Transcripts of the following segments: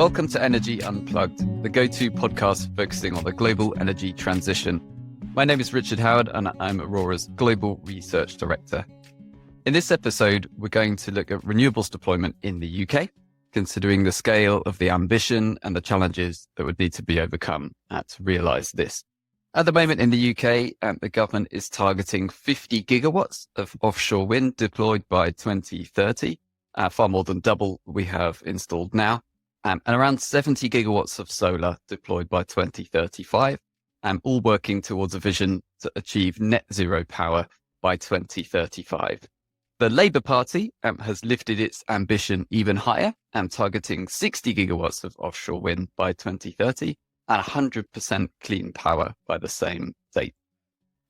Welcome to Energy Unplugged, the go-to podcast focusing on the global energy transition. My name is Richard Howard and I'm Aurora's Global Research Director. In this episode, we're going to look at renewables deployment in the UK, considering the scale of the ambition and the challenges that would need to be overcome to realise this. At the moment in the UK, the government is targeting 50 gigawatts of offshore wind deployed by 2030, far more than double we have installed now. And around 70 gigawatts of solar deployed by 2035, all working towards a vision to achieve net zero power by 2035. The Labour Party has lifted its ambition even higher, targeting 60 gigawatts of offshore wind by 2030 and 100% clean power by the same date.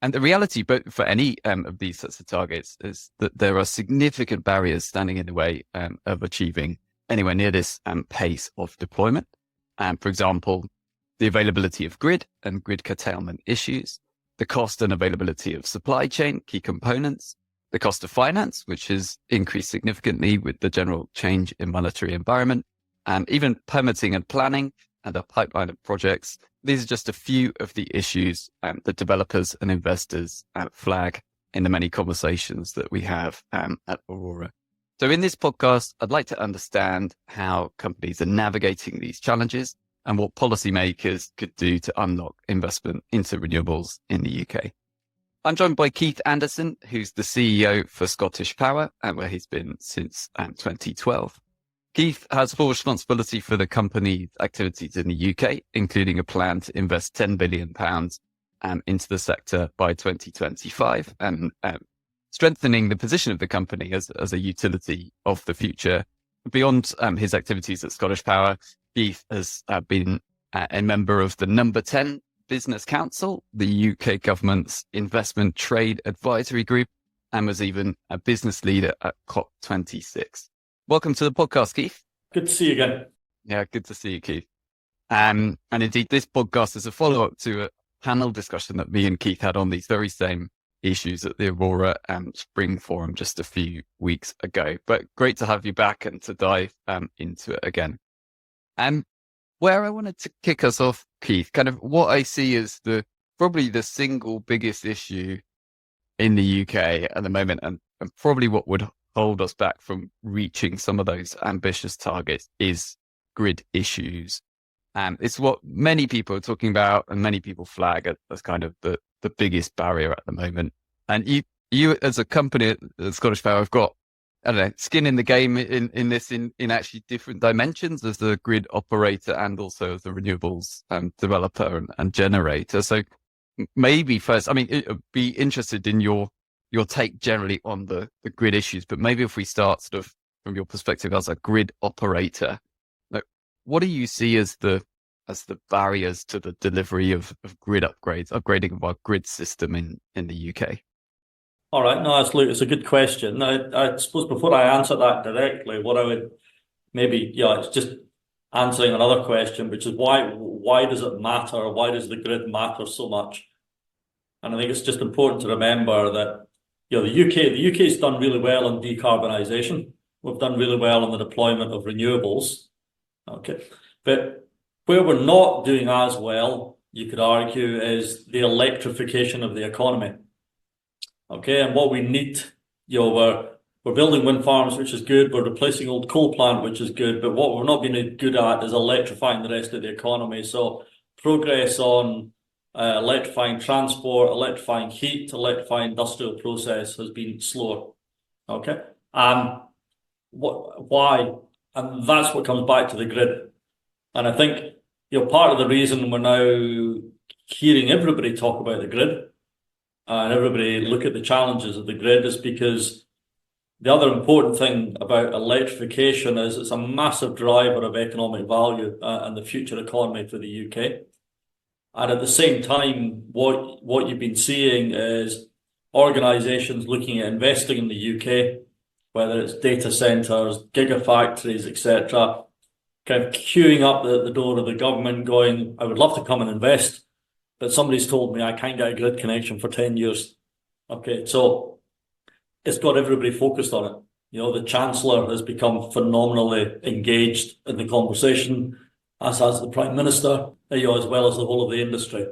And the reality for any of these sorts of targets is that there are significant barriers standing in the way of achieving anywhere near this pace of deployment. For example, the availability of grid and grid curtailment issues, the cost and availability of supply chain, key components, the cost of finance, which has increased significantly with the general change in monetary environment, and even permitting and planning and a pipeline of projects. These are just a few of the issues that developers and investors flag in the many conversations that we have at Aurora. So in this podcast, I'd like to understand how companies are navigating these challenges and what policymakers could do to unlock investment into renewables in the UK. I'm joined by Keith Anderson, who's the CEO for ScottishPower, where he's been since 2012. Keith has full responsibility for the company's activities in the UK, including a plan to invest £10 billion into the sector by 2025 and strengthening the position of the company as a utility of the future. Beyond his activities at ScottishPower, Keith has been a member of the No10 Business Council, the UK government's investment trade advisory group, and was even a business leader at COP26. Welcome to the podcast, Keith. Good to see you again. Yeah, good to see you, Keith. And indeed, this podcast is a follow-up to a panel discussion that me and Keith had on these very same issues at the Aurora Spring Forum just a few weeks ago. But great to have you back and to dive into it again. Where I wanted to kick us off, Keith, kind of what I see as probably the single biggest issue in the UK at the moment, and probably what would hold us back from reaching some of those ambitious targets is grid issues. It's what many people are talking about and many people flag as kind of the biggest barrier at the moment. And you as a company at ScottishPower have got, I don't know, skin in the game in this in actually different dimensions as the grid operator and also as the renewables developer and generator. So maybe first, I mean, I'd be interested in your take generally on the grid issues, but maybe if we start sort of from your perspective as a grid operator, like, what do you see as the barriers to the delivery of grid upgrading of our grid system in the UK? All right, no, it's a good question. Now, I suppose before I answer that directly, what I would maybe, it's just answering another question, which is why does it matter? Why does the grid matter so much? And I think it's just important to remember that the UK's done really well on decarbonisation. We've done really well on the deployment of renewables. Okay, but where we're not doing as well, you could argue, is the electrification of the economy. Okay, and what we need, we're building wind farms, which is good. We're replacing old coal plant, which is good. But what we're not being good at is electrifying the rest of the economy. So progress on electrifying transport, electrifying heat, electrifying industrial process has been slower. Okay, why? And that's what comes back to the grid. And I think part of the reason we're now hearing everybody talk about the grid and everybody look at the challenges of the grid is because the other important thing about electrification is it's a massive driver of economic value and the future economy for the UK. And at the same time, what you've been seeing is organisations looking at investing in the UK, whether it's data centres, gigafactories, etc., kind of queuing up the door of the government going, I would love to come and invest, but somebody's told me I can't get a grid connection for 10 years. Okay, so it's got everybody focused on it. The Chancellor has become phenomenally engaged in the conversation, as has the Prime Minister, as well as the whole of the industry.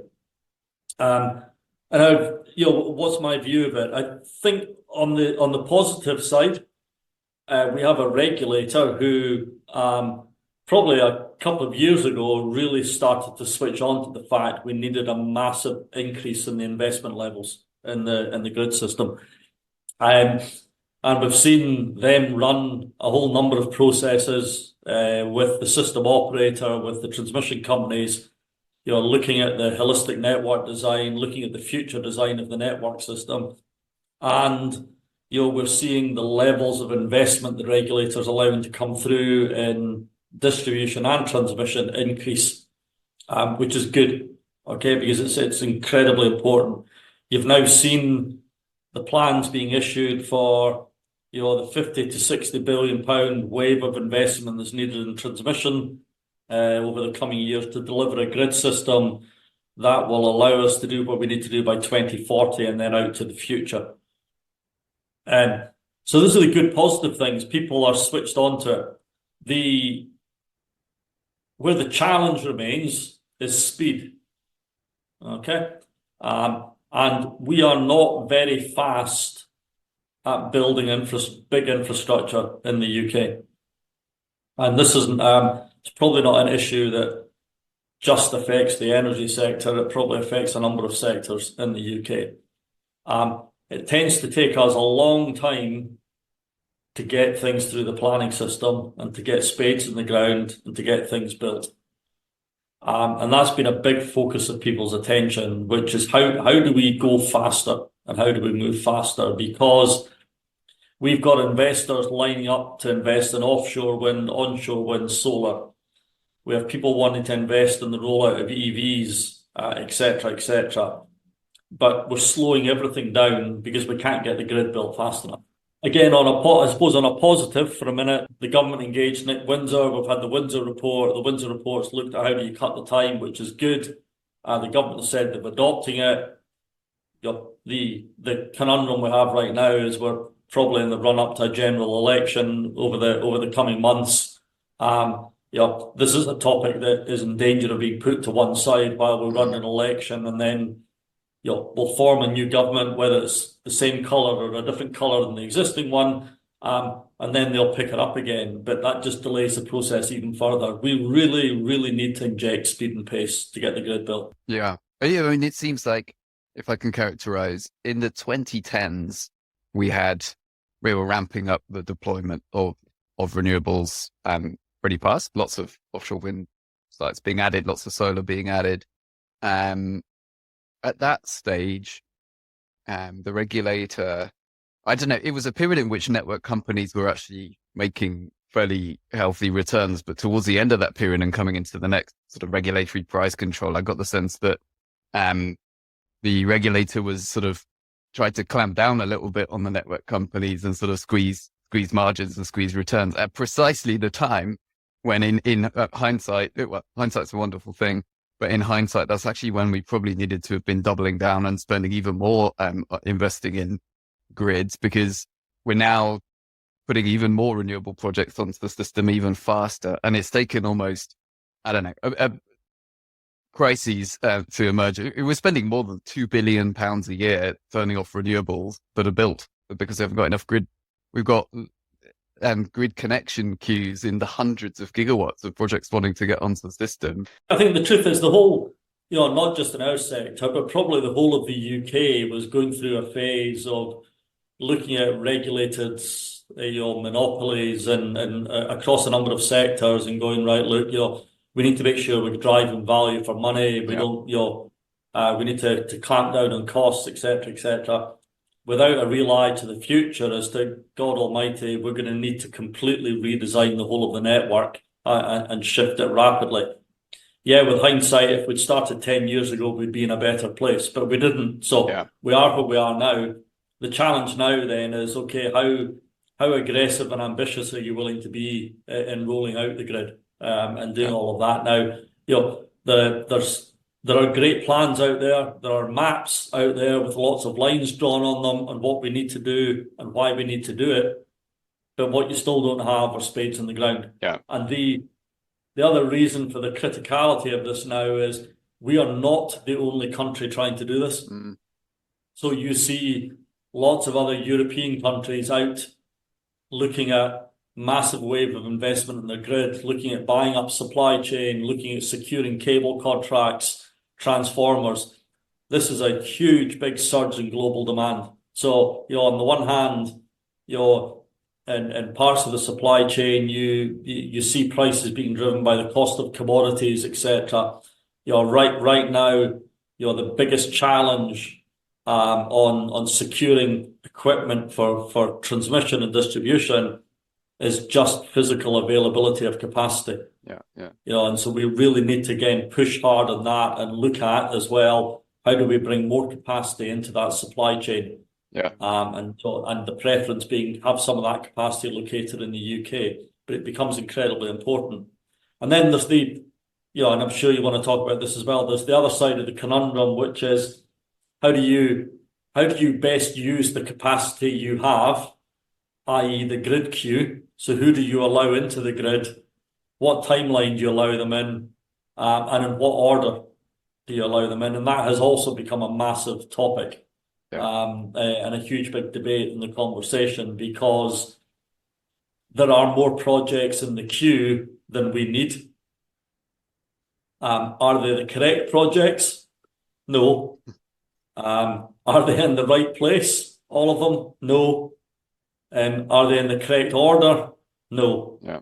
And what's my view of it? I think on the positive side, we have a regulator who probably a couple of years ago really started to switch on to the fact we needed a massive increase in the investment levels in the grid system. And we've seen them run a whole number of processes with the system operator, with the transmission companies, looking at the holistic network design, looking at the future design of the network system. And, we're seeing the levels of investment the regulators allowing to come through in distribution and transmission increase, which is good, okay, because it's incredibly important. You've now seen the plans being issued for, the 50 to 60 billion pound wave of investment that's needed in transmission over the coming years to deliver a grid system that will allow us to do what we need to do by 2040 and then out to the future. So those are the good positive things. People are switched on to it. Where the challenge remains is speed. Okay? And we are not very fast at building big infrastructure in the UK. And this isn't, it's probably not an issue that just affects the energy sector. It probably affects a number of sectors in the UK. It tends to take us a long time to get things through the planning system and to get spades in the ground and to get things built. And that's been a big focus of people's attention, which is how do we go faster and how do we move faster? Because we've got investors lining up to invest in offshore wind, onshore wind, solar. We have people wanting to invest in the rollout of EVs, etc., etc. But we're slowing everything down because we can't get the grid built fast enough. Again, I suppose on a positive for a minute, the government engaged Nick Windsor. We've had the Windsor report. The Windsor report's looked at how do you cut the time, which is good. The government has said they're adopting it. The conundrum we have right now is we're probably in the run-up to a general election over the coming months. This is a topic that is in danger of being put to one side while we run an election, and then we'll form a new government, whether it's the same colour or a different colour than the existing one, and then they'll pick it up again. But that just delays the process even further. We really, really need to inject speed and pace to get the grid built. Yeah. I mean, it seems like, if I can characterize, in the 2010s, we were ramping up the deployment of renewables pretty fast. Lots of offshore wind sites being added, lots of solar being added. At that stage, the regulator, I don't know, it was a period in which network companies were actually making fairly healthy returns. But towards the end of that period and coming into the next sort of regulatory price control, I got the sense that the regulator was sort of tried to clamp down a little bit on the network companies and sort of squeeze margins and squeeze returns at precisely the time when in hindsight, hindsight's a wonderful thing. But in hindsight, that's actually when we probably needed to have been doubling down and spending even more investing in grids, because we're now putting even more renewable projects onto the system even faster. And it's taken almost, I don't know, a crises to emerge. We're spending more than £2 billion a year turning off renewables that are built because they haven't got enough grid. We've got grid connection queues in the hundreds of gigawatts of projects wanting to get onto the system. I think the truth is the whole, not just in our sector, but probably the whole of the UK was going through a phase of looking at regulated, monopolies and across a number of sectors and going, right, look, we need to make sure we're driving value for money. We don't, we need to clamp down on costs, etc., etc. Without a real eye to the future as to, God Almighty, we're going to need to completely redesign the whole of the network and shift it rapidly. Yeah, with hindsight, if we'd started 10 years ago, we'd be in a better place, but we didn't. So we are what we are now. The challenge now then is, okay, how aggressive and ambitious are you willing to be in rolling out the grid and doing all of that? Now, there are great plans out there. There are maps out there with lots of lines drawn on them on what we need to do and why we need to do it. but what you still don't have are spades in the ground. Yeah. And the other reason for the criticality of this now is we are not the only country trying to do this. So you see lots of other European countries out looking at massive wave of investment in their grid, looking at buying up supply chain, looking at securing cable contracts, transformers. This is a huge, big surge in global demand. So, on the one hand, in parts of the supply chain, you see prices being driven by the cost of commodities, etc. Right now, the biggest challenge on securing equipment for transmission and distribution is just physical availability of capacity. Yeah. And so we really need to again push hard on that and look at as well, how do we bring more capacity into that supply chain? Yeah. And the preference being have some of that capacity located in the UK, but it becomes incredibly important. And then there's and I'm sure you want to talk about this as well. There's the other side of the conundrum, which is how do you best use the capacity you have, i.e. the grid queue? So who do you allow into the grid? What timeline do you allow them in? And in what order do you allow them in? And that has also become a massive topic. And a huge big debate in the conversation, because there are more projects in the queue than we need. Are they the correct projects? No. Are they in the right place? All of them? No. Are they in the correct order? No. Yeah.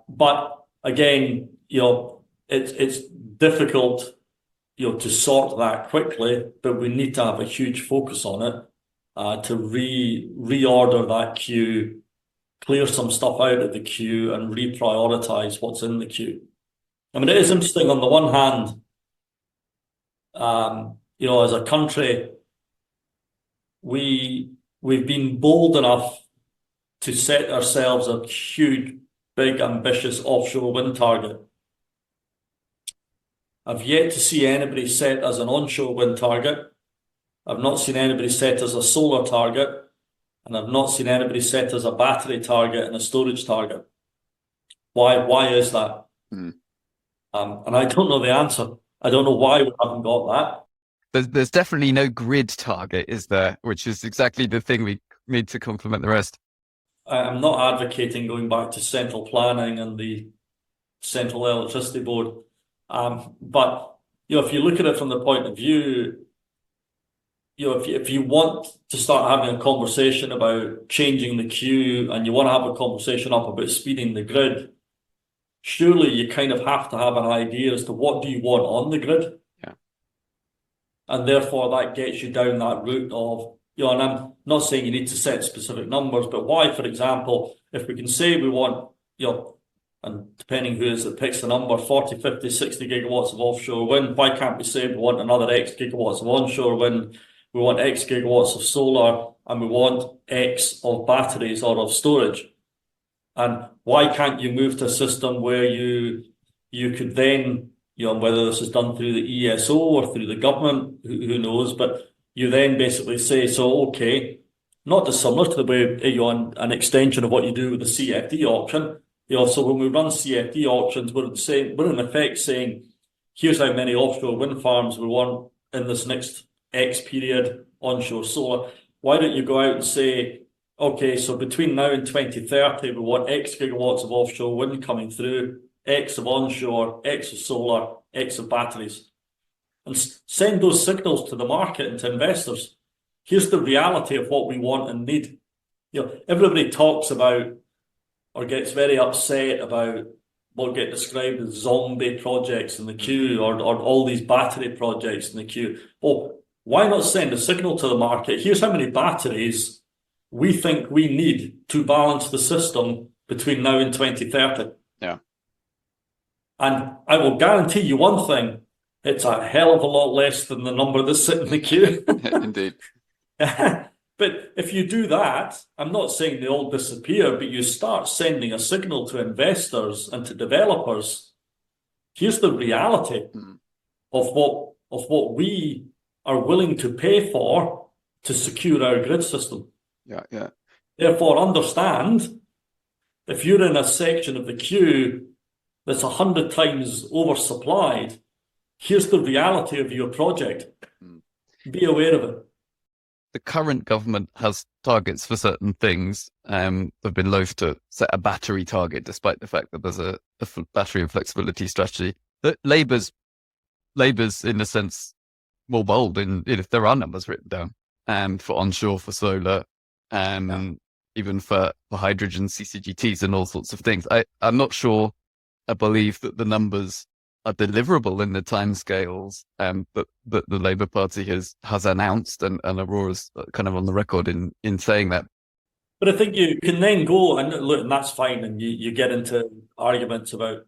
But again, it's difficult to sort that quickly, but we need to have a huge focus on it to reorder that queue, clear some stuff out of the queue, and reprioritize what's in the queue. I mean, it is interesting on the one hand, as a country, we've been bold enough to set ourselves a huge, big, ambitious offshore wind target. I've yet to see anybody set as an onshore wind target. I've not seen anybody set as a solar target, and I've not seen anybody set as a battery target and a storage target. Why is that? And I don't know the answer. I don't know why we haven't got that. There's definitely no grid target, is there? Which is exactly the thing we need to complement the rest. I'm not advocating going back to central planning and the Central Electricity Board. But if you look at it from the point of view, if you want to start having a conversation about changing the queue and you want to have a conversation up about speeding the grid, surely you kind of have to have an idea as to what do you want on the grid. Yeah. And therefore that gets you down that route of, and I'm not saying you need to set specific numbers, but why, for example, if we can say we want, and depending who it is that picks the number, 40, 50, 60 gigawatts of offshore wind, why can't we say we want another X gigawatts of onshore wind, we want X gigawatts of solar, and we want X of batteries or of storage? And why can't you move to a system where you could then, whether this is done through the ESO or through the government, who knows, but you then basically say, so, okay, not dissimilar to the way, an extension of what you do with the CFD auction. So when we run CFD auctions, we're in effect saying, here's how many offshore wind farms we want in this next X period, onshore solar. Why don't you go out and say, okay, so between now and 2030, we want X gigawatts of offshore wind coming through, X of onshore, X of solar, X of batteries. And send those signals to the market and to investors. Here's the reality of what we want and need. Everybody talks about or gets very upset about what get described as zombie projects in the queue or all these battery projects in the queue. Well, why not send a signal to the market? Here's how many batteries we think we need to balance the system between now and 2030. Yeah. And I will guarantee you one thing, it's a hell of a lot less than the number that's sitting in the queue. Indeed. But if you do that, I'm not saying they all disappear, but you start sending a signal to investors and to developers. Here's the reality of what we are willing to pay for to secure our grid system. Yeah. Therefore, understand if you're in a section of the queue that's 100 times oversupplied, here's the reality of your project. Be aware of it. The current government has targets for certain things. They've been loath to set a battery target, despite the fact that there's a battery and flexibility strategy. But Labour's in a sense more bold in if there are numbers written down for onshore, for solar, even for hydrogen, CCGTs, and all sorts of things. I'm not sure. I believe that the numbers are deliverable in the timescales that the Labour Party has announced, and Aurora's kind of on the record in saying that. But I think you can then go and look, and that's fine, and you get into arguments about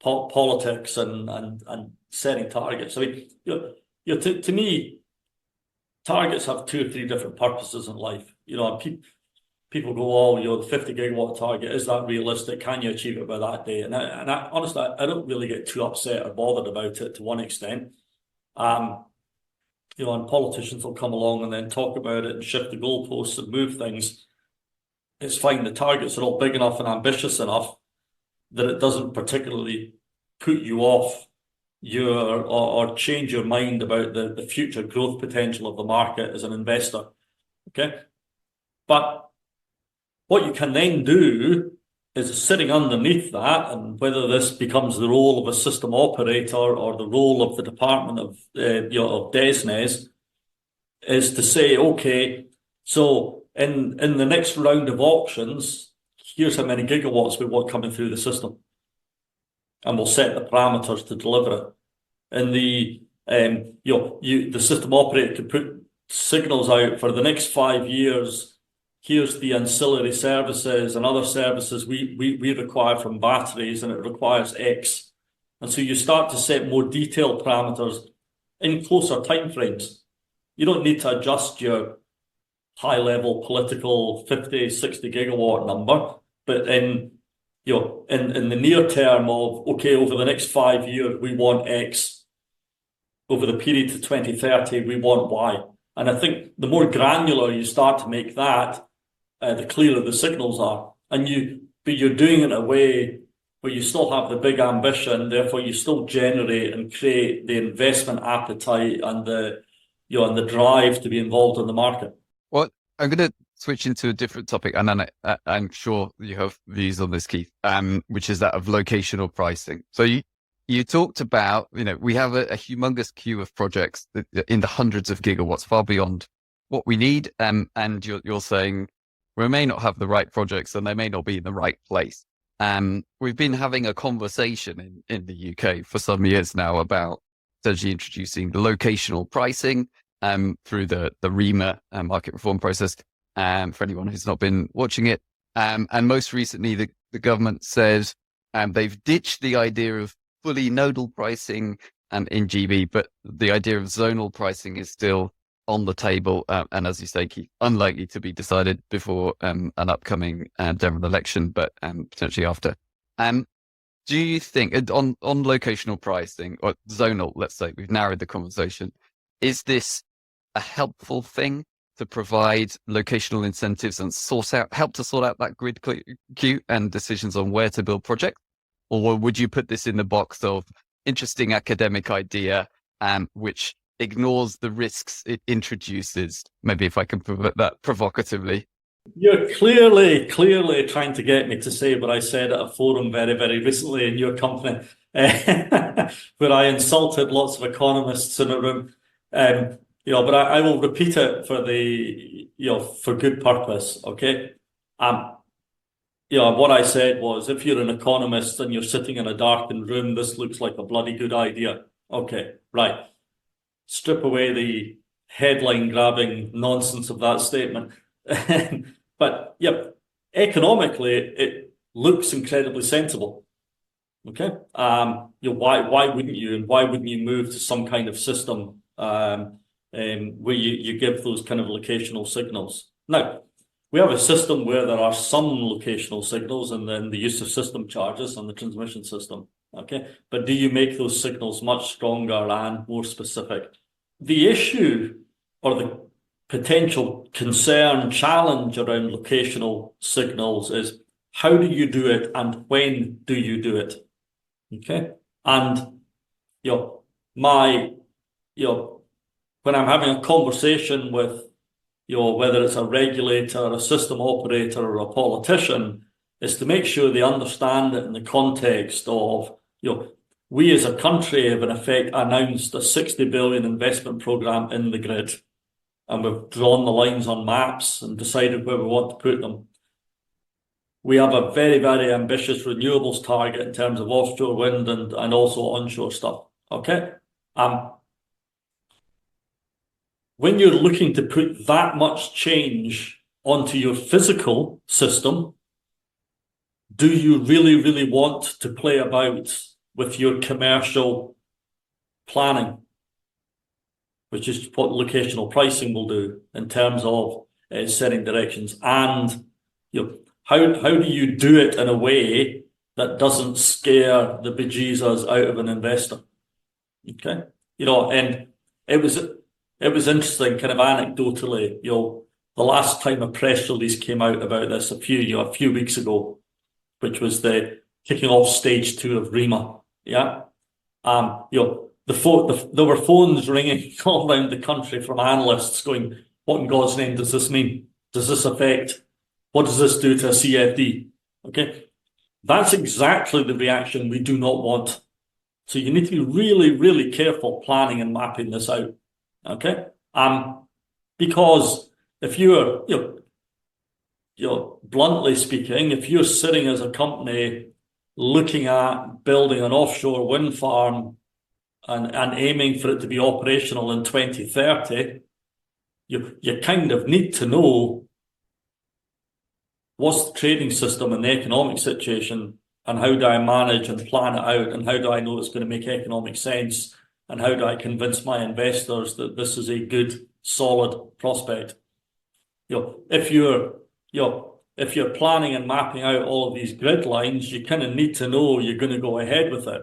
politics and setting targets. I mean, to me, targets have 2 or 3 different purposes in life. And people go, oh, the 50 gigawatt target, is that realistic? Can you achieve it by that day? And I honestly, I don't really get too upset or bothered about it to one extent. And politicians will come along and then talk about it and shift the goalposts and move things. It's fine. The targets are all big enough and ambitious enough that it doesn't particularly put you off or change your mind about the future growth potential of the market as an investor. Okay. But what you can then do is sitting underneath that, and whether this becomes the role of a system operator or the role of the Department of DESNZ, is to say, okay, so in the next round of auctions, here's how many gigawatts we want coming through the system, and we'll set the parameters to deliver it. And the system operator could put signals out for the next 5 years. Here's the ancillary services and other services we require from batteries, and it requires X. And so you start to set more detailed parameters in closer timeframes. You don't need to adjust your high-level political 50, 60 gigawatt number, but in the near term of, okay, over the next 5 years, we want X. Over the period to 2030, we want Y. And I think the more granular you start to make that, the clearer the signals are. But you're doing it in a way where you still have the big ambition, therefore you still generate and create the investment appetite and the drive to be involved in the market. Well, I'm going to switch into a different topic, and then I'm sure you have views on this, Keith, which is that of locational pricing. So you talked about, we have a humongous queue of projects in the hundreds of gigawatts, far beyond what we need, and you're saying we may not have the right projects and they may not be in the right place. We've been having a conversation in the UK for some years now about potentially introducing the locational pricing through the REMA market reform process, for anyone who's not been watching it. And most recently, the government said they've ditched the idea of fully nodal pricing in GB, but the idea of zonal pricing is still on the table, and as you say, Keith, unlikely to be decided before an upcoming general election, but potentially after. Do you think on locational pricing or zonal, let's say, we've narrowed the conversation, is this a helpful thing to provide locational incentives and help to sort out that grid queue and decisions on where to build projects? Or would you put this in the box of interesting academic idea, which ignores the risks it introduces? Maybe if I can put that provocatively. You're clearly trying to get me to say what I said at a forum very, very recently in your company, where I insulted lots of economists in a room. But I will repeat it for good purpose. Okay. What I said was, if you're an economist and you're sitting in a darkened room, this looks like a bloody good idea. Okay, right. Strip away the headline-grabbing nonsense of that statement. But economically, it looks incredibly sensible. Okay, why wouldn't you? And why wouldn't you move to some kind of system where you give those kind of locational signals? Now, we have a system where there are some locational signals, and then the use of system charges on the transmission system. Okay, but do you make those signals much stronger and more specific? The issue or the potential concern, challenge around locational signals is how do you do it and when do you do it? Okay. And, when I'm having a conversation with, whether it's a regulator, a system operator, or a politician, is to make sure they understand it in the context of, we as a country have in effect announced a 60 billion investment program in the grid. And we've drawn the lines on maps and decided where we want to put them. We have a very, very ambitious renewables target in terms of offshore wind and also onshore stuff. Okay. When you're looking to put that much change onto your physical system, do you really, really want to play about with your commercial planning, which is what locational pricing will do in terms of setting directions? And how do you do it in a way that doesn't scare the bejesus out of an investor? Okay, and it was interesting, kind of anecdotally. The last time a press release came out about this a few weeks ago, which was the kicking off stage 2 of REMA. Yeah, there were phones ringing all around the country from analysts going, "What in God's name does this mean? Does this affect? What does this do to a CFD?" Okay, that's exactly the reaction we do not want. So you need to be really, really careful planning and mapping this out. Okay, because if you're, bluntly speaking, if you're sitting as a company looking at building an offshore wind farm and aiming for it to be operational in 2030, you kind of need to know what's the trading system and the economic situation, and how do I manage and plan it out, and how do I know it's going to make economic sense, and how do I convince my investors that this is a good, solid prospect? If you're planning and mapping out all of these grid lines, you kind of need to know you're going to go ahead with it.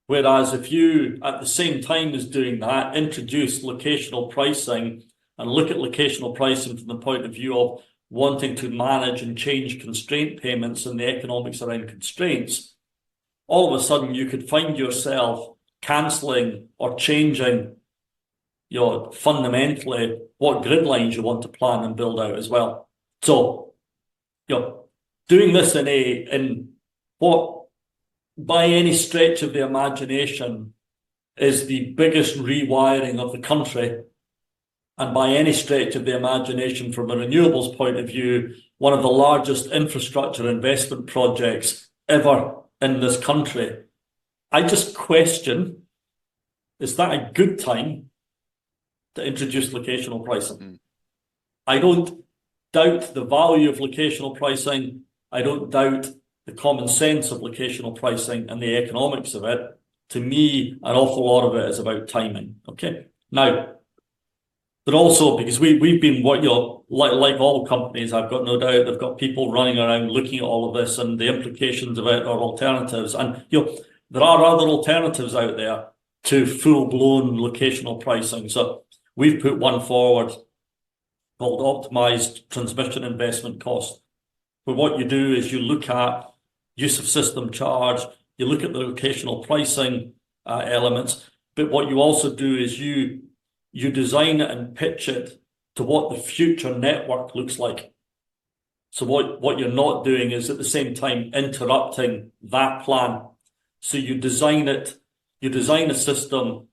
Whereas if you, at the same time as doing that, introduce locational pricing and look at locational pricing from the point of view of wanting to manage and change constraint payments and the economics around constraints, all of a sudden you could find yourself cancelling or changing fundamentally what grid lines you want to plan and build out as well. So, doing this in what by any stretch of the imagination is the biggest rewiring of the country, and by any stretch of the imagination from a renewables point of view, one of the largest infrastructure investment projects ever in this country, I just question, is that a good time to introduce locational pricing? I don't doubt the value of locational pricing. I don't doubt the common sense of locational pricing and the economics of it. To me, an awful lot of it is about timing. Okay. Now, but also because we've been like all companies, I've got no doubt they've got people running around looking at all of this and the implications of it or alternatives. And there are other alternatives out there to full-blown locational pricing. So we've put one forward called optimized transmission investment cost. But what you do is you look at use of system charge, you look at the locational pricing elements, but what you also do is you design it and pitch it to what the future network looks like. So what you're not doing is at the same time interrupting that plan. So you design a system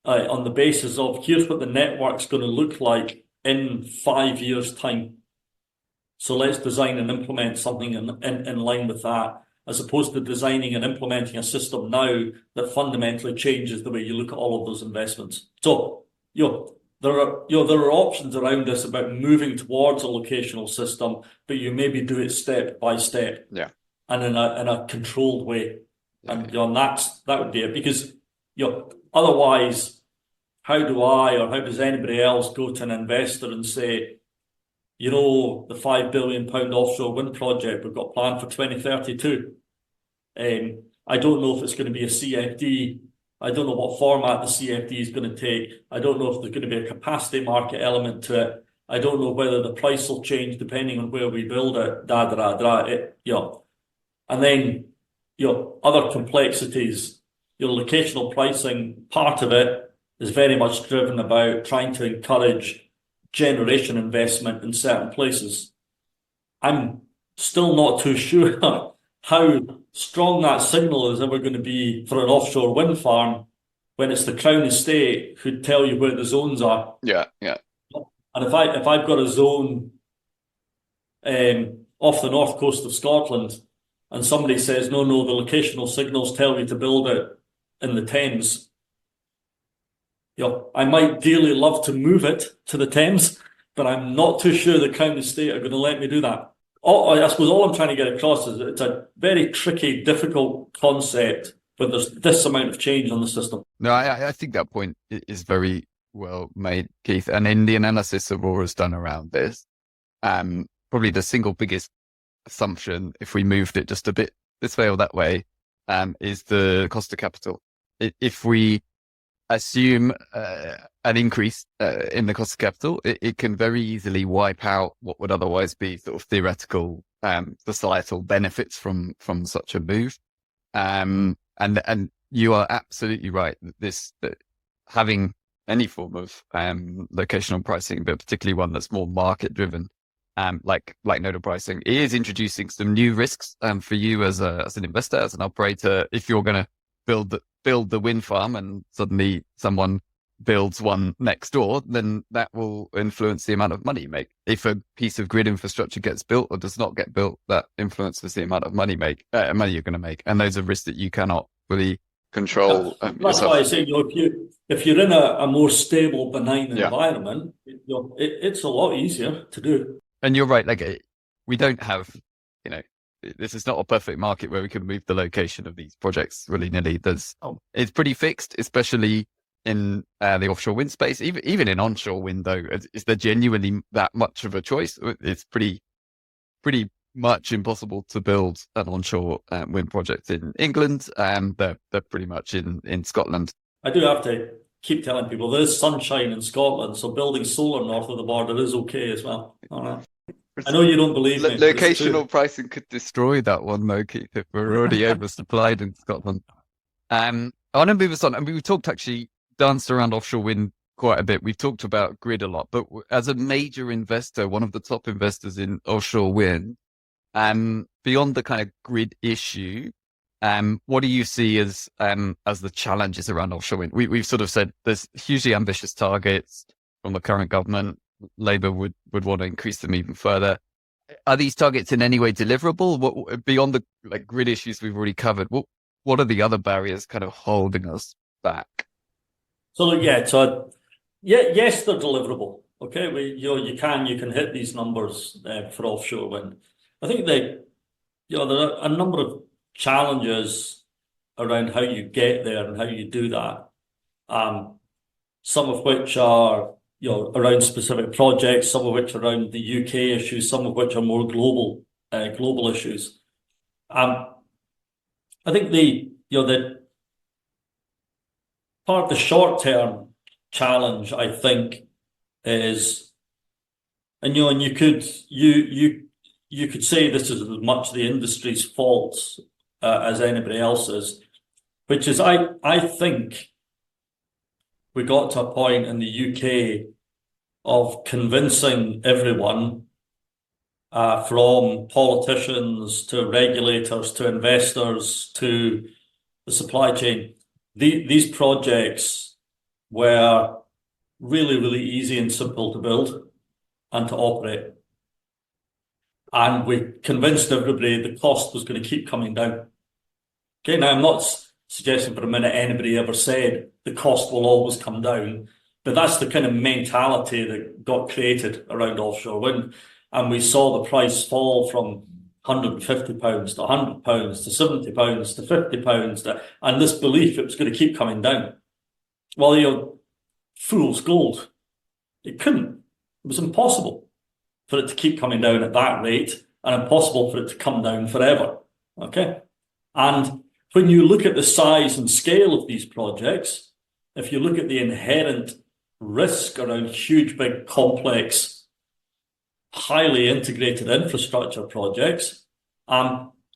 on the basis of here's what the network's going to look like in 5 years' time. So let's design and implement something in line with that, as opposed to designing and implementing a system now that fundamentally changes the way you look at all of those investments. So, there are options around this about moving towards a locational system, but you maybe do it step by step, and in a controlled way. And that would be it, because otherwise, how do I or how does anybody else go to an investor and say, the £5 billion offshore wind project we've got planned for 2032? I don't know if it's going to be a CFD I don't know what format the CFD is going to take. I don't know if there's going to be a capacity market element to it. I don't know whether the price will change depending on where we build it. And then, other complexities. Locational pricing, part of it is very much driven about trying to encourage generation investment in certain places. I'm still not too sure how strong that signal is ever going to be for an offshore wind farm when it's the Crown Estate who tell you where the zones are. Yeah. And if I've got a zone off the north coast of Scotland, and somebody says, no, the locational signals tell me to build it in the Thames, I might dearly love to move it to the Thames, but I'm not too sure the Crown Estate are going to let me do that. I suppose all I'm trying to get across is it's a very tricky, difficult concept, but there's this amount of change on the system. No, I think that point is very well made, Keith. And in the analysis Aurora's done around this, probably the single biggest assumption, if we moved it just a bit this way or that way, is the cost of capital. If we assume an increase in the cost of capital, it can very easily wipe out what would otherwise be sort of theoretical societal benefits from such a move. And you are absolutely right that having any form of locational pricing, but particularly one that's more market driven, like nodal pricing, is introducing some new risks for you as an investor, as an operator. If you're going to build the wind farm and suddenly someone builds one next door, then that will influence the amount of money you make. If a piece of grid infrastructure gets built or does not get built, that influences the amount of money you're going to make. And those are risks that you cannot really control. That's yourself. why I say, if you're in a more stable, benign environment, it's a lot easier to do. And you're right. Like, we don't have, this is not a perfect market where we can move the location of these projects willy-nilly. It's pretty fixed, especially in the offshore wind space. Even in onshore wind, though, is there genuinely that much of a choice? It's pretty much impossible to build an onshore wind project in England. They're pretty much in Scotland. I do have to keep telling people there's sunshine in Scotland, so building solar north of the border is okay as well. All right. I know you don't believe me. Locational pricing could destroy that one, though, Keith, if we're already oversupplied in Scotland. I want to move us on. And we've danced around offshore wind quite a bit. We've talked about grid a lot, but as a major investor, one of the top investors in offshore wind, beyond the kind of grid issue, what do you see as the challenges around offshore wind? We've sort of said there's hugely ambitious targets from the current government. Labour would want to increase them even further. Are these targets in any way deliverable? What, beyond the grid issues we've already covered, what are the other barriers kind of holding us back? Yes, they're deliverable. Okay, you can hit these numbers for offshore wind. I think there are a number of challenges around how you get there and how you do that. Some of which are around specific projects, some of which are around the UK issues, some of which are more global issues. I think the part of the short-term challenge, I think, is, and you could say this is as much the industry's fault as anybody else's, which is I think we got to a point in the UK of convincing everyone, from politicians to regulators to investors to the supply chain, these projects were really, really easy and simple to build and to operate. And we convinced everybody the cost was going to keep coming down. Okay, now I'm not suggesting for a minute anybody ever said the cost will always come down, but that's the kind of mentality that got created around offshore wind. And we saw the price fall from £150 to £100 to £70 to £50, and this belief it was going to keep coming down. Well, fool's gold. It couldn't. It was impossible for it to keep coming down at that rate, and impossible for it to come down forever. Okay? And when you look at the size and scale of these projects, if you look at the inherent risk around huge, big, complex, highly integrated infrastructure projects,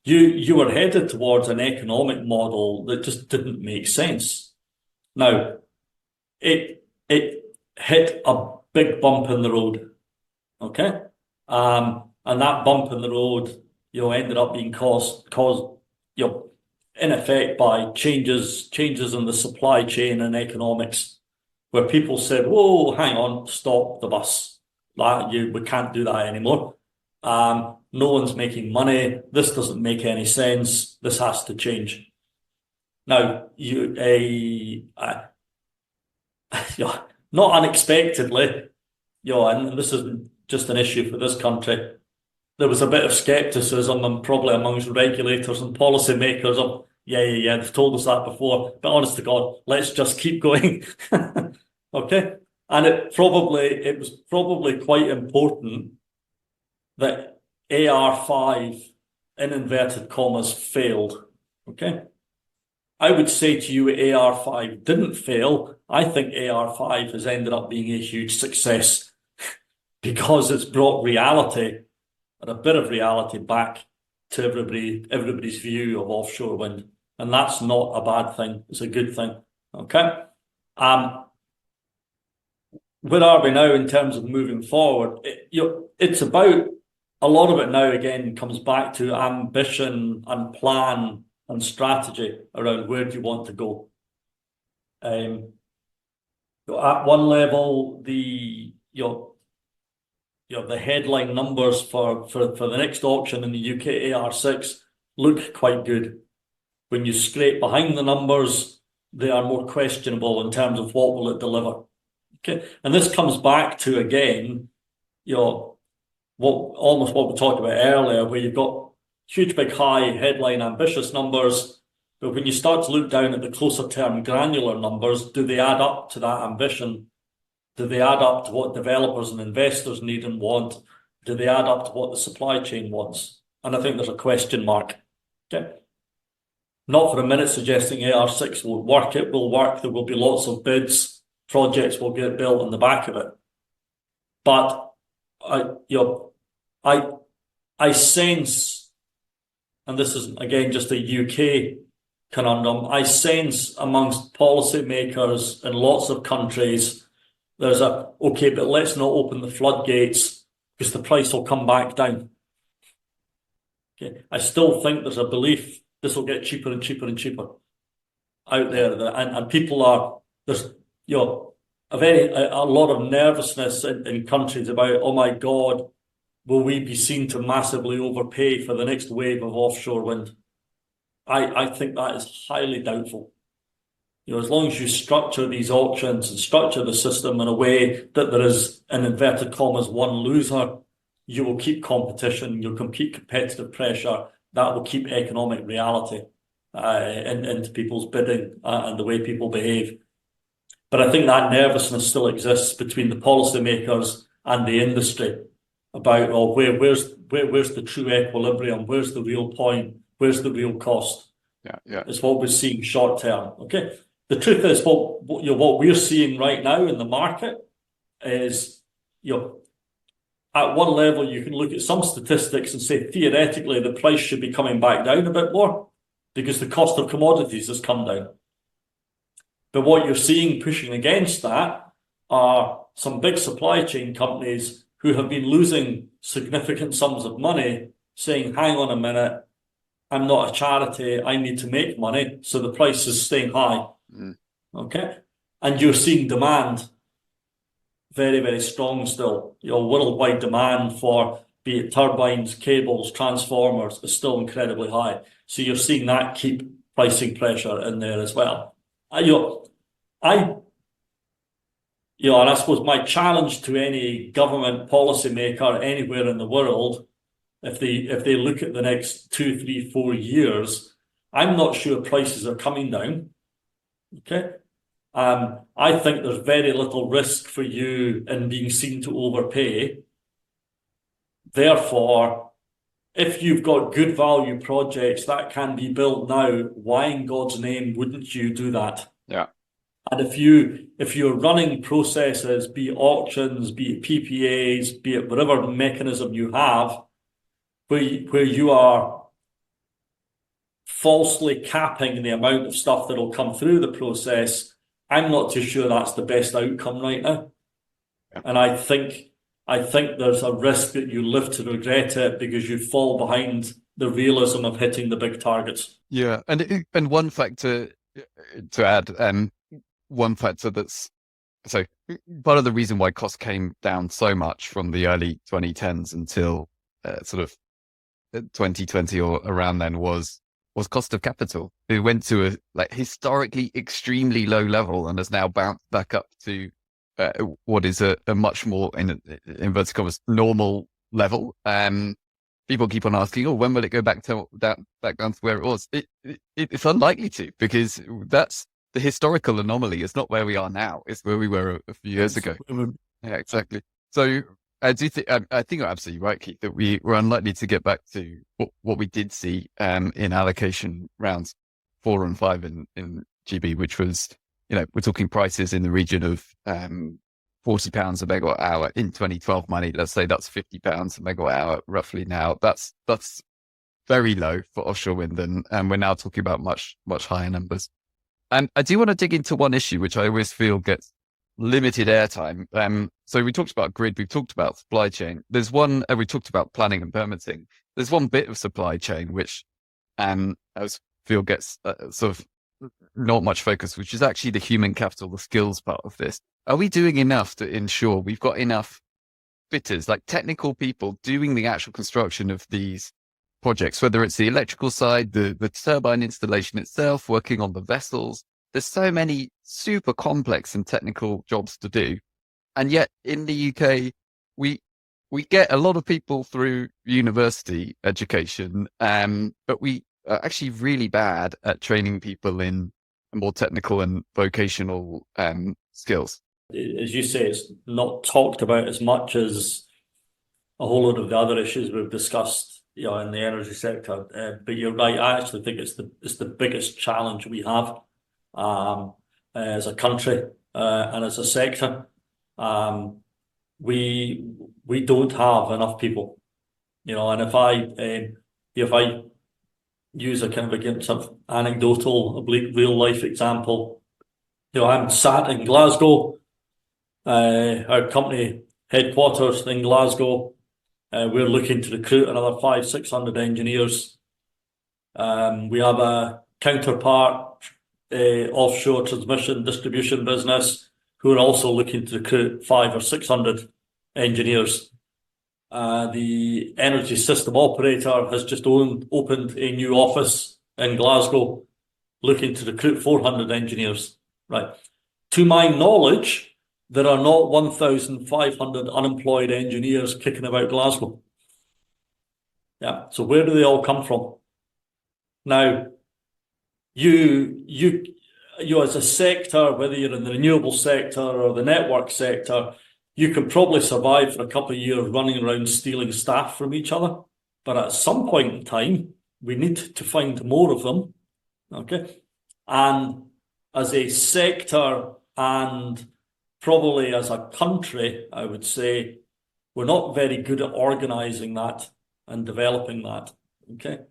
you were headed towards an economic model that just didn't make sense. Now, it hit a big bump in the road, okay? And that bump in the road, ended up being caused, in effect, by changes in the supply chain and economics, where people said, "Whoa, hang on, stop the bus. We can't do that anymore. No one's making money. This doesn't make any sense. This has to change." Now, not unexpectedly, and this isn't just an issue for this country, there was a bit of skepticism and probably amongst regulators and policymakers of, yeah, they've told us that before, but honest to God, let's just keep going. Okay? And it was probably quite important that AR5, in inverted commas, failed. Okay? I would say to you, AR5 didn't fail. I think AR5 has ended up being a huge success because it's brought reality, and a bit of reality, back to everybody's view of offshore wind. And that's not a bad thing. It's a good thing. Okay? Where are we now in terms of moving forward? It's about, a lot of it now, again, comes back to ambition and plan and strategy around where do you want to go. At one level, the headline numbers for the next auction in the UK AR6 look quite good. When you scrape behind the numbers, they are more questionable in terms of what will it deliver. Okay, and this comes back to, again, what we talked about earlier, where you've got huge, big, high headline ambitious numbers, but when you start to look down at the closer term granular numbers, do they add up to that ambition? Do they add up to what developers and investors need and want? Do they add up to what the supply chain wants? And I think there's a question mark. Okay. Not for a minute suggesting AR6 won't work. It will work. There will be lots of bids. Projects will get built on the back of it. But I sense, and this is again just a UK conundrum, I sense amongst policymakers in lots of countries, there's okay, but let's not open the floodgates because the price will come back down. Okay, I still think there's a belief this will get cheaper and cheaper and cheaper out there, and people are, there's a lot of nervousness in countries about, oh my God, will we be seen to massively overpay for the next wave of offshore wind? I think that is highly doubtful. As long as you structure these auctions and structure the system in a way that there is, in inverted commas, one loser, you will keep competition, you'll keep competitive pressure, that will keep economic reality into people's bidding and the way people behave. But I think that nervousness still exists between the policymakers and the industry about, where's the true equilibrium, where's the real point, where's the real cost. Yeah. It's what we're seeing short term. Okay. The truth is, what we're seeing right now in the market is, at one level, you can look at some statistics and say theoretically the price should be coming back down a bit more because the cost of commodities has come down. But what you're seeing pushing against that are some big supply chain companies who have been losing significant sums of money, saying, hang on a minute, I'm not a charity, I need to make money, so the price is staying high. Okay? And you're seeing demand very, very strong still. Worldwide demand for, be it turbines, cables, transformers, is still incredibly high. So you're seeing that keep pricing pressure in there as well. And I suppose my challenge to any government policymaker anywhere in the world, if they look at the next 2, 3, 4 years, I'm not sure prices are coming down. Okay. I think there's very little risk for you in being seen to overpay. Therefore, if you've got good value projects that can be built now, why in God's name wouldn't you do that? Yeah. And if you're running processes, be it auctions, be it PPAs, be it whatever mechanism you have, where you are falsely capping the amount of stuff that will come through the process, I'm not too sure that's the best outcome right now. Yeah. And I think there's a risk that you live to regret it because you fall behind the realism of hitting the big targets. Yeah, and one factor to add, one factor that's so part of the reason why costs came down so much from the early 2010s until sort of 2020 or around then was cost of capital. It went to a like historically extremely low level and has now bounced back up to what is a much more in inverted commas normal level. People keep on asking, "Oh, when will it go back down to where it was?" It's unlikely to, because that's the historical anomaly. It's not where we are now; it's where we were a few years ago. Yeah, exactly. So I think you're absolutely right, Keith, that we're unlikely to get back to what we did see in allocation rounds 4 and 5 in GB, which was, we're talking prices in the region of £40 a megawatt hour in 2012 money. Let's say that's £50 a megawatt hour roughly now. That's very low for offshore wind, and we're now talking about much higher numbers. And I do want to dig into one issue which I always feel gets limited airtime. So we talked about grid, we've talked about supply chain. There's one, we talked about planning and permitting. There's one bit of supply chain which I feel gets sort of not much focus, which is actually the human capital, the skills part of this. Are we doing enough to ensure we've got enough fitters, like technical people, doing the actual construction of these projects, whether it's the electrical side, the turbine installation itself, working on the vessels? There's so many super complex and technical jobs to do. And yet in the UK, we get a lot of people through university education, but we are actually really bad at training people in more technical and vocational skills. As you say, it's not talked about as much as a whole lot of the other issues we've discussed, in the energy sector. But you're right. I actually think it's the biggest challenge we have as a country and as a sector. We don't have enough people, and if I use a kind of again sort of anecdotal, oblique real life example, I'm sat in Glasgow, our company headquarters in Glasgow. We're looking to recruit another 500-600 engineers. We have a counterpart offshore transmission distribution business who are also looking to recruit 500 or 600 engineers. The energy system operator has just opened a new office in Glasgow, looking to recruit 400 engineers. Right. To my knowledge, there are not 1,500 unemployed engineers kicking about Glasgow. Yeah. So where do they all come from? Now, you as a sector, whether you're in the renewable sector or the network sector, you can probably survive for a couple of years running around stealing staff from each other. But at some point in time, we need to find more of them. Okay. And as a sector and probably as a country, I would say we're not very good at organizing that and developing that. Okay.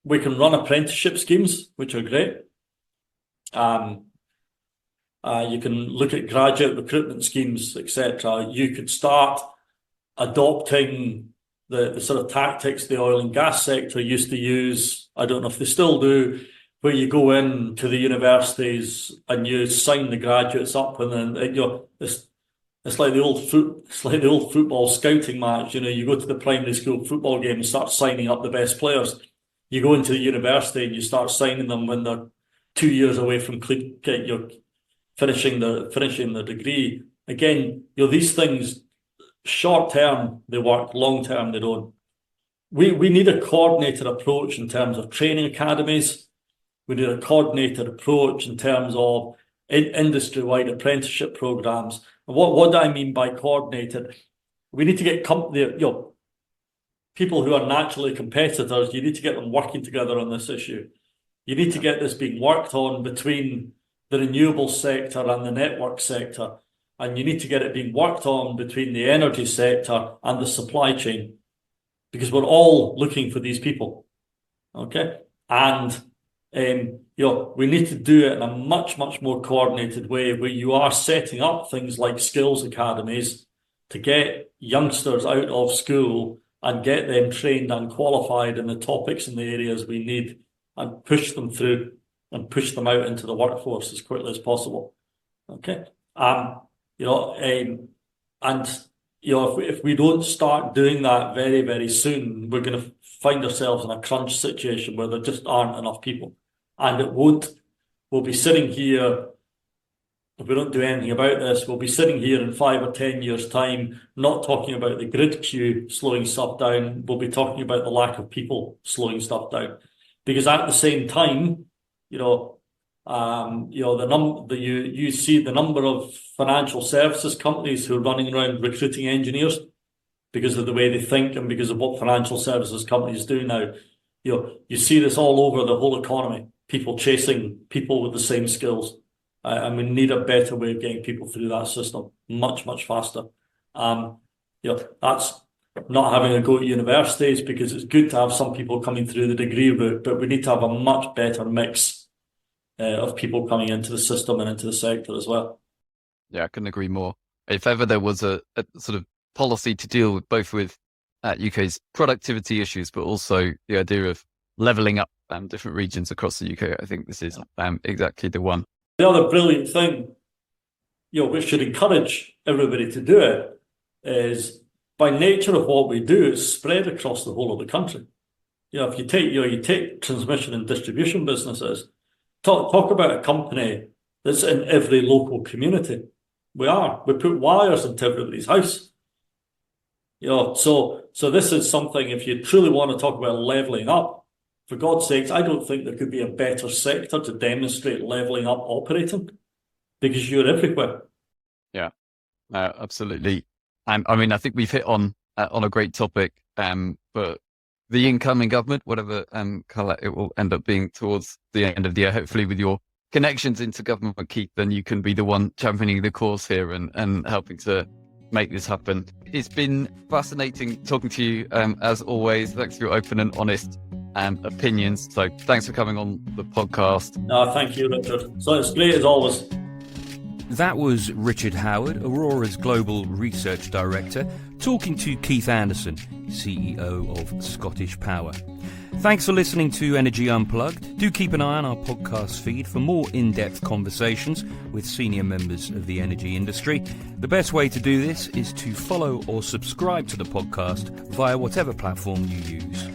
We can run apprenticeship schemes, which are great. You can look at graduate recruitment schemes, etc. You could start adopting the sort of tactics the oil and gas sector used to use. I don't know if they still do, where you go in to the universities and you sign the graduates up, and then it's like the old football scouting match. You go to the primary school football game and start signing up the best players. You go into the university and you start signing them when they're 2 years away from finishing the degree. Again, these things, short term they work, long term they don't. We need a coordinated approach in terms of training academies. We need a coordinated approach in terms of industry-wide apprenticeship programs. And what do I mean by coordinated? We need to get people who are naturally competitors, you need to get them working together on this issue. You need to get this being worked on between the renewable sector and the network sector. And you need to get it being worked on between the energy sector and the supply chain, because we're all looking for these people. Okay? And we need to do it in a much, much more coordinated way, where you are setting up things like skills academies to get youngsters out of school and get them trained and qualified in the topics and the areas we need, and push them through and push them out into the workforce as quickly as possible. Okay. If we don't start doing that very, very soon, we're going to find ourselves in a crunch situation where there just aren't enough people. And we'll be sitting here, if we don't do anything about this, we'll be sitting here in 5 or 10 years' time, not talking about the grid queue slowing stuff down. We'll be talking about the lack of people slowing stuff down. Because at the same time, you see the number of financial services companies who are running around recruiting engineers because of the way they think and because of what financial services companies do now. You see this all over the whole economy, people chasing people with the same skills. And we need a better way of getting people through that system much, much faster. That's not having a go at universities, because it's good to have some people coming through the degree route, but we need to have a much better mix of people coming into the system and into the sector as well. Yeah, I couldn't agree more. If ever there was a sort of policy to deal with both with UK's productivity issues, but also the idea of levelling up different regions across the UK, I think this is exactly the one. The other brilliant thing, which should encourage everybody to do it, is by nature of what we do, it's spread across the whole of the country. If you take transmission and distribution businesses, talk about a company that's in every local community. We put wires into everybody's house. So this is something, if you truly want to talk about levelling up, for God's sakes, I don't think there could be a better sector to demonstrate levelling up operating, because you're everywhere. Yeah, absolutely. And I mean, I think we've hit on a great topic, but the incoming government, whatever colour it will end up being towards the end of the year, hopefully with your connections into government, Keith, then you can be the one championing the cause here and helping to make this happen. It's been fascinating talking to you, as always. Thanks for your open and honest opinions. So thanks for coming on the podcast. No, thank you, Richard. So it's great as always. That was Richard Howard, Aurora's Global Research Director, talking to Keith Anderson, CEO of ScottishPower. Thanks for listening to Energy Unplugged. Do keep an eye on our podcast feed for more in-depth conversations with senior members of the energy industry. The best way to do this is to follow or subscribe to the podcast via whatever platform you use.